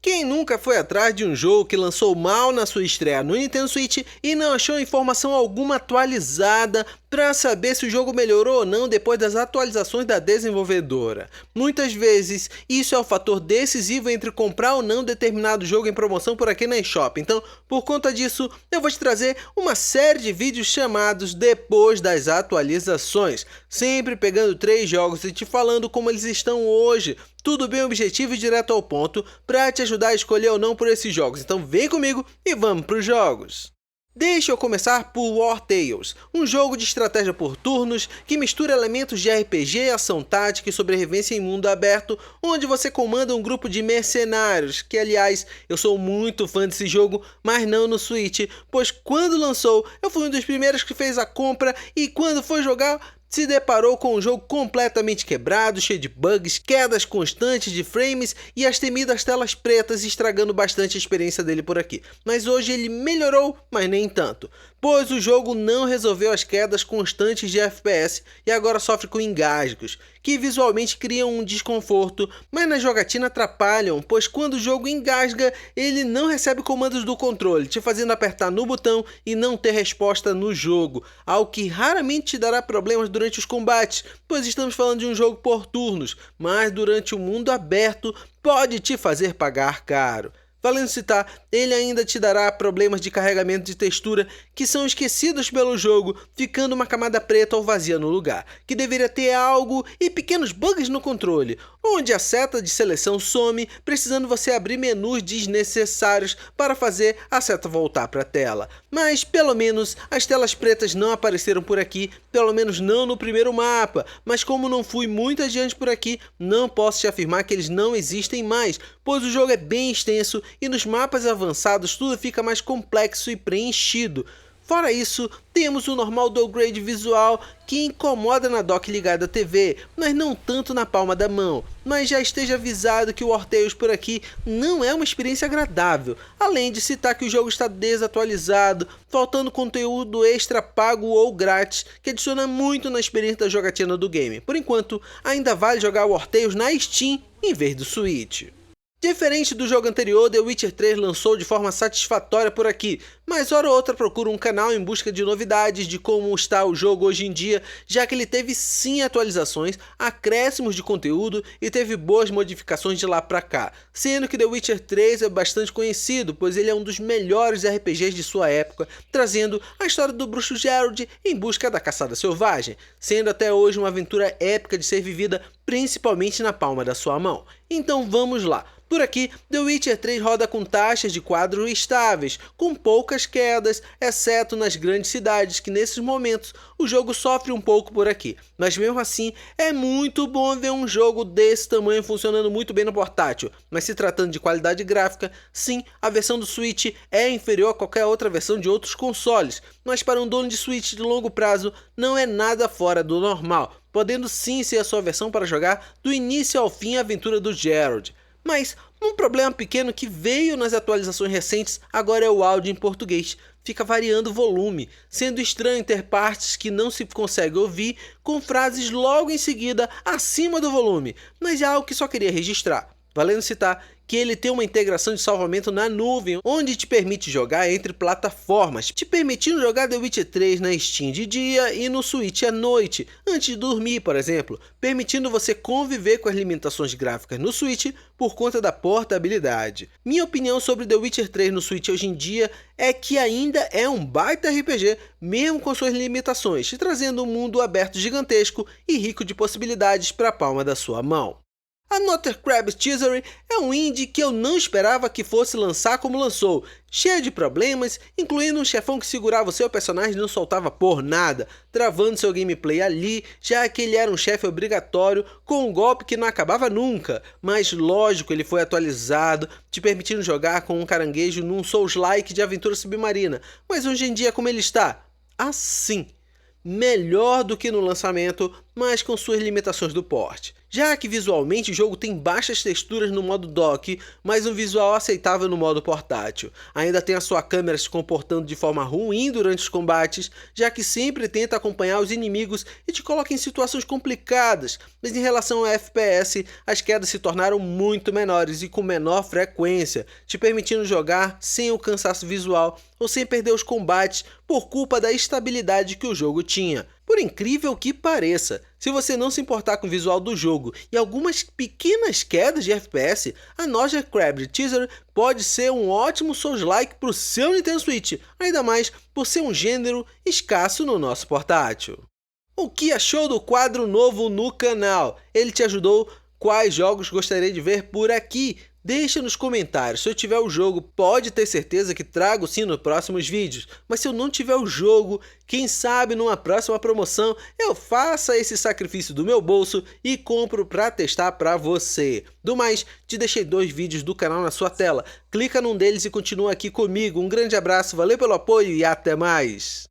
Quem nunca foi atrás de um jogo que lançou mal na sua estreia no Nintendo Switch e não achou informação alguma atualizada para saber se o jogo melhorou ou não depois das atualizações da desenvolvedora? Muitas vezes, isso é o fator decisivo entre comprar ou não determinado jogo em promoção por aqui na eShop. Então, por conta disso, eu vou te trazer uma série de vídeos chamados Depois das Atualizações, sempre pegando 3 jogos e te falando como eles estão hoje. Tudo bem objetivo e direto ao ponto para te ajudar a escolher ou não por esses jogos. Então vem comigo e vamos para os jogos. Deixa eu começar por War Tales, um jogo de estratégia por turnos que mistura elementos de RPG, ação tática e sobrevivência em mundo aberto, onde você comanda um grupo de mercenários, que aliás, eu sou muito fã desse jogo, mas não no Switch, pois quando lançou, eu fui um dos primeiros que fez a compra e quando foi jogar, se deparou com um jogo completamente quebrado, cheio de bugs, quedas constantes de frames e as temidas telas pretas estragando bastante a experiência dele por aqui. Mas hoje ele melhorou, mas nem tanto, pois o jogo não resolveu as quedas constantes de FPS e agora sofre com engasgos, que visualmente criam um desconforto, mas na jogatina atrapalham, pois quando o jogo engasga, ele não recebe comandos do controle, te fazendo apertar no botão e não ter resposta no jogo, algo que raramente te dará problemas durante os combates, pois estamos falando de um jogo por turnos, mas durante o mundo aberto pode te fazer pagar caro. Valendo citar, ele ainda te dará problemas de carregamento de textura que são esquecidos pelo jogo, ficando uma camada preta ou vazia no lugar, que deveria ter algo e pequenos bugs no controle, onde a seta de seleção some, precisando você abrir menus desnecessários para fazer a seta voltar para a tela. Mas pelo menos as telas pretas não apareceram por aqui, pelo menos não no primeiro mapa, mas como não fui muito adiante por aqui, não posso te afirmar que eles não existem mais, pois o jogo é bem extenso e nos mapas avançados tudo fica mais complexo e preenchido. Fora isso, temos o normal downgrade visual que incomoda na dock ligada à TV, mas não tanto na palma da mão. Mas já esteja avisado que o War Tales por aqui não é uma experiência agradável, além de citar que o jogo está desatualizado, faltando conteúdo extra pago ou grátis, que adiciona muito na experiência da jogatina do game. Por enquanto, ainda vale jogar War Tales na Steam em vez do Switch. Diferente do jogo anterior, The Witcher 3 lançou de forma satisfatória por aqui, mas hora ou outra procuro um canal em busca de novidades de como está o jogo hoje em dia, já que ele teve sim atualizações, acréscimos de conteúdo e teve boas modificações de lá pra cá, sendo que The Witcher 3 é bastante conhecido, pois ele é um dos melhores RPGs de sua época, trazendo a história do bruxo Geralt em busca da caçada selvagem, sendo até hoje uma aventura épica de ser vivida principalmente na palma da sua mão. Então vamos lá. Por aqui, The Witcher 3 roda com taxas de quadro estáveis, com poucas quedas, exceto nas grandes cidades, que nesses momentos o jogo sofre um pouco por aqui. Mas mesmo assim, é muito bom ver um jogo desse tamanho funcionando muito bem no portátil. Mas se tratando de qualidade gráfica, sim, a versão do Switch é inferior a qualquer outra versão de outros consoles, mas para um dono de Switch de longo prazo, não é nada fora do normal, podendo sim ser a sua versão para jogar do início ao fim a aventura do Geralt. Mas um problema pequeno que veio nas atualizações recentes agora é o áudio em português. Fica variando o volume, sendo estranho ter partes que não se consegue ouvir com frases logo em seguida acima do volume, mas é algo que só queria registrar. Valendo citar que ele tem uma integração de salvamento na nuvem, onde te permite jogar entre plataformas, te permitindo jogar The Witcher 3 na Steam de dia e no Switch à noite, antes de dormir, por exemplo, permitindo você conviver com as limitações gráficas no Switch por conta da portabilidade. Minha opinião sobre The Witcher 3 no Switch hoje em dia é que ainda é um baita RPG, mesmo com suas limitações, te trazendo um mundo aberto gigantesco e rico de possibilidades para a palma da sua mão. Another Crab Teasery é um indie que eu não esperava que fosse lançar como lançou, cheio de problemas, incluindo um chefão que segurava o seu personagem e não soltava por nada, travando seu gameplay ali, já que ele era um chefe obrigatório com um golpe que não acabava nunca, mas lógico ele foi atualizado, te permitindo jogar com um caranguejo num Souls-like de aventura submarina, mas hoje em dia como ele está? Assim. Melhor do que no lançamento, mas com suas limitações do porte. já que visualmente o jogo tem baixas texturas no modo dock, mas um visual aceitável no modo portátil. Ainda tem a sua câmera se comportando de forma ruim durante os combates, já que sempre tenta acompanhar os inimigos e te coloca em situações complicadas, mas em relação ao FPS, as quedas se tornaram muito menores e com menor frequência, te permitindo jogar sem o cansaço visual ou sem perder os combates por culpa da estabilidade que o jogo tinha. Por incrível que pareça, se você não se importar com o visual do jogo e algumas pequenas quedas de FPS, a Noja Crab Teaser pode ser um ótimo Souls-like para o seu Nintendo Switch, ainda mais por ser um gênero escasso no nosso portátil. O que achou do quadro novo no canal? Ele te ajudou? Quais jogos gostaria de ver por aqui? Deixa nos comentários. Se eu tiver o jogo, pode ter certeza que trago sim nos próximos vídeos. Mas se eu não tiver o jogo, quem sabe numa próxima promoção eu faça esse sacrifício do meu bolso e compro para testar para você. Do mais, te deixei 2 vídeos do canal na sua tela. Clica num deles e continua aqui comigo. Um grande abraço, valeu pelo apoio e até mais!